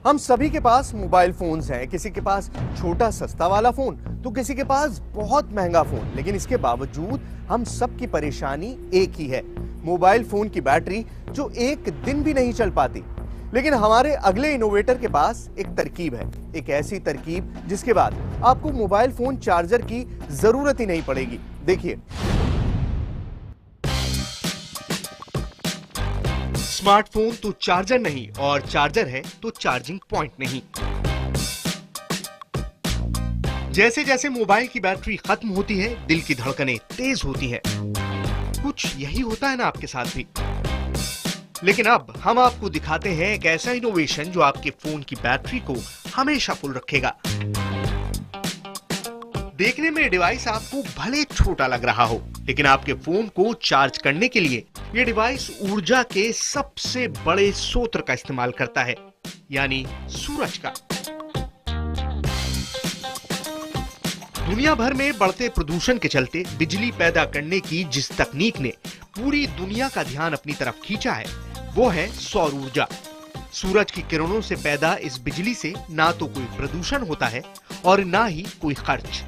हम सभी के पास मोबाइल फोन्स हैं, किसी के पास छोटा सस्ता वाला फोन तो किसी के पास बहुत महंगा फोन। लेकिन इसके बावजूद हम सब की परेशानी एक ही है, मोबाइल फोन की बैटरी जो एक दिन भी नहीं चल पाती। लेकिन हमारे अगले इनोवेटर के पास एक तरकीब है, एक ऐसी तरकीब जिसके बाद आपको मोबाइल फोन चार्जर की जरूरत ही नहीं पड़ेगी। देखिए, स्मार्टफोन तो चार्जर नहीं और चार्जर है तो चार्जिंग पॉइंट नहीं। जैसे जैसे मोबाइल की बैटरी खत्म होती है, दिल की धड़कनें तेज होती हैं। कुछ यही होता है ना आपके साथ भी। लेकिन अब हम आपको दिखाते हैं एक ऐसा इनोवेशन जो आपके फोन की बैटरी को हमेशा फुल रखेगा। देखने में डिवाइस आपको भले छोटा लग रहा हो, लेकिन आपके फोन को चार्ज करने के लिए ये डिवाइस ऊर्जा के सबसे बड़े स्रोत का इस्तेमाल करता है, यानी सूरज का। दुनिया भर में बढ़ते प्रदूषण के चलते बिजली पैदा करने की जिस तकनीक ने पूरी दुनिया का ध्यान अपनी तरफ खींचा है, वो है सौर ऊर्जा। सूरज की किरणों से पैदा इस बिजली से ना तो कोई प्रदूषण होता है और ना ही कोई खर्च।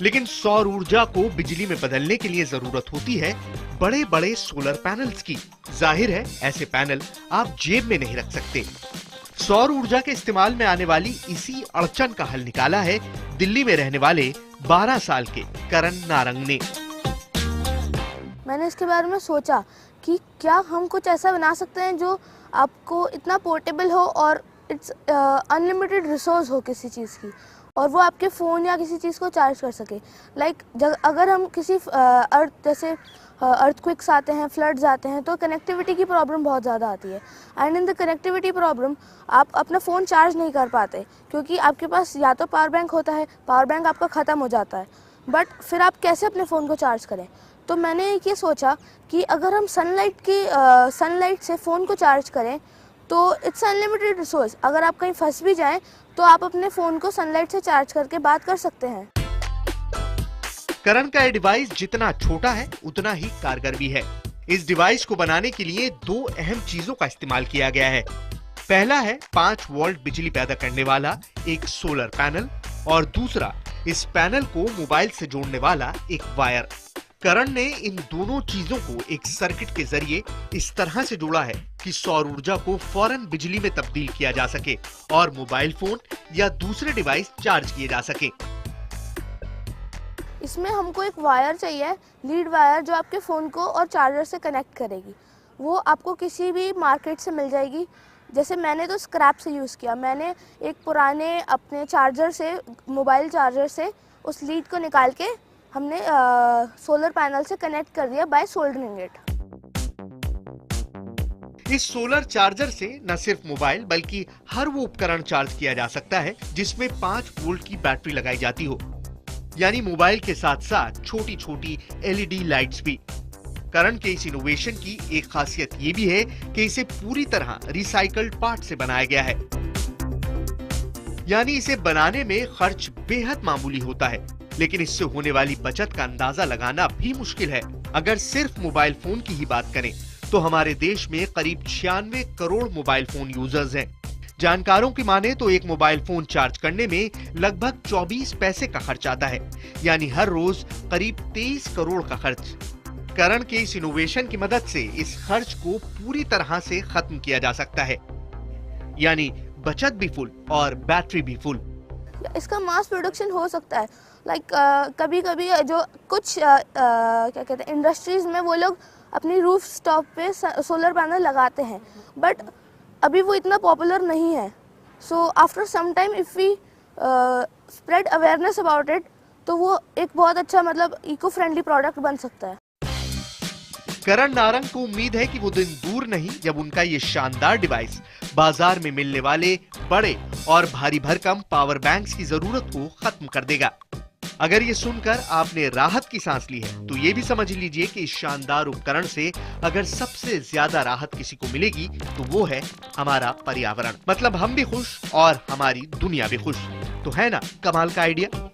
लेकिन सौर ऊर्जा को बिजली में बदलने के लिए जरूरत होती है बड़े बड़े सोलर पैनल्स की। जाहिर है ऐसे पैनल आप जेब में नहीं रख सकते। सौर ऊर्जा के इस्तेमाल में आने वाली इसी अड़चन का हल निकाला है दिल्ली में रहने वाले 12 साल के करण नारंग ने। मैंने इसके बारे में सोचा कि क्या हम कुछ ऐसा बना सकते हैं जो आपको इतना पोर्टेबल हो और इट्स अनलिमिटेड रिसोर्स हो किसी चीज़ की, और वो आपके फ़ोन या किसी चीज़ को चार्ज कर सके। अगर हम किसी अर्थक्वेक्स आते हैं, फ्लड्स आते हैं, तो कनेक्टिविटी की प्रॉब्लम बहुत ज़्यादा आती है। And in the connectivity problem आप अपना फ़ोन चार्ज नहीं कर पाते, क्योंकि आपके पास या तो पावर बैंक होता है, पावर बैंक आपका ख़त्म हो जाता है, बट फिर आप कैसे अपने फ़ोन को चार्ज करें। तो मैंने ये सोचा कि अगर हम सनलाइट से फ़ोन को चार्ज करें तो इट्स अनलिमिटेड रिसोर्स। अगर आप कहीं फंस भी जाएं तो आप अपने फ़ोन को सनलाइट से चार्ज करके बात कर सकते हैं। करण का ये डिवाइस जितना छोटा है उतना ही कारगर भी है। इस डिवाइस को बनाने के लिए दो अहम चीजों का इस्तेमाल किया गया है। पहला है 5 वोल्ट बिजली पैदा करने वाला एक सोलर पैनल और दूसरा इस पैनल को मोबाइल से जोड़ने वाला एक वायर। करण ने इन दोनों चीजों को एक सर्किट के जरिए इस तरह से जोड़ा है कि सौर ऊर्जा को फौरन बिजली में तब्दील किया जा सके और मोबाइल फोन या दूसरे डिवाइस चार्ज किए जा सके। इसमें हमको एक वायर चाहिए, लीड वायर, जो आपके फ़ोन को और चार्जर से कनेक्ट करेगी। वो आपको किसी भी मार्केट से मिल जाएगी। जैसे मैंने तो स्क्रैप से यूज़ किया। मैंने एक पुराने अपने चार्जर से, मोबाइल चार्जर से उस लीड को निकाल के हमने सोलर पैनल से कनेक्ट कर दिया बाय सोल्डरिंग इट। इस सोलर चार्जर से न सिर्फ मोबाइल बल्कि हर वो उपकरण चार्ज किया जा सकता है जिसमें 5 वोल्ट की बैटरी लगाई जाती हो, यानी मोबाइल के साथ साथ छोटी छोटी एलईडी लाइट्स भी। करण के इस इनोवेशन की एक खासियत ये भी है कि इसे पूरी तरह रिसाइकल्ड पार्ट से बनाया गया है, यानी इसे बनाने में खर्च बेहद मामूली होता है। लेकिन इससे होने वाली बचत का अंदाजा लगाना भी मुश्किल है। अगर सिर्फ मोबाइल फोन की ही बात करें तो हमारे देश में करीब 96 करोड़ मोबाइल फोन यूजर्स हैं। जानकारों की माने तो एक मोबाइल फोन चार्ज करने में लगभग 24 पैसे का खर्च आता है, यानी हर रोज करीब 23 करोड़ का खर्च। करण के इस इनोवेशन की मदद से इस खर्च को पूरी तरह से खत्म किया जा सकता है, यानी बचत भी फुल और बैटरी भी फुल। इसका मास प्रोडक्शन हो सकता है। कभी कभी जो कुछ क्या कहते हैं, इंडस्ट्रीज में वो लोग अपनी रूफ टॉप पे सोलर पैनल लगाते हैं, बट अभी वो इतना पॉपुलर नहीं है। So after some time if we spread awareness about it, तो वो एक बहुत अच्छा इको फ्रेंडली प्रोडक्ट बन सकता है। करण नारंग को उम्मीद है कि वो दिन दूर नहीं जब उनका ये शानदार डिवाइस बाजार में मिलने वाले बड़े और भारी भरकम पावर बैंक्स की जरूरत को खत्म कर देगा। अगर ये सुनकर आपने राहत की सांस ली है तो ये भी समझ लीजिए कि इस शानदार उपकरण से अगर सबसे ज्यादा राहत किसी को मिलेगी तो वो है हमारा पर्यावरण। मतलब हम भी खुश और हमारी दुनिया भी खुश। तो है ना कमाल का आइडिया।